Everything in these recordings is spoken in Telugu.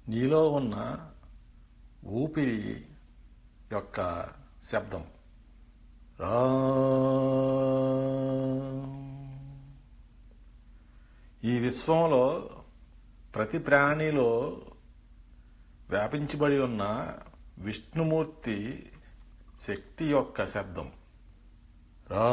నీలో ఉన్న ఊపిరి యొక్క శబ్దం. రా. ఈ విశ్వంలో ప్రతి ప్రాణిలో వ్యాపించబడి ఉన్న విష్ణుమూర్తి శక్తి యొక్క శబ్దం. రా.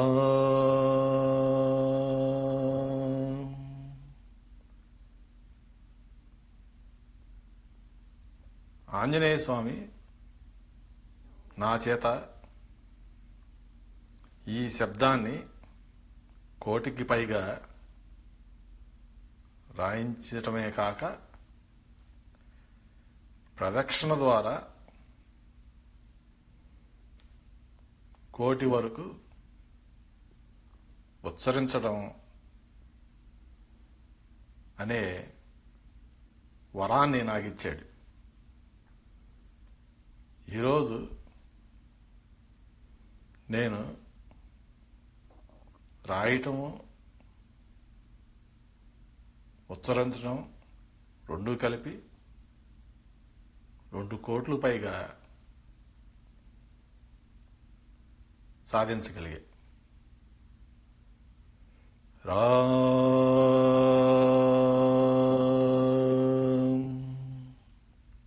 ఆంజనేయ స్వామి నా చేత ఈ శబ్దాన్ని 1,000,000కి పైగా రాయించటమే కాక ప్రదక్షిణ ద్వారా 1,000,000 వరకు ఉచ్చరించడం అనే వరాన్ని నాకిచ్చాడు. ఈరోజు నేను రాయటము ఉచ్చరించడం రెండూ కలిపి 2,00,00,000 పైగా సాధించగలిగా. రా.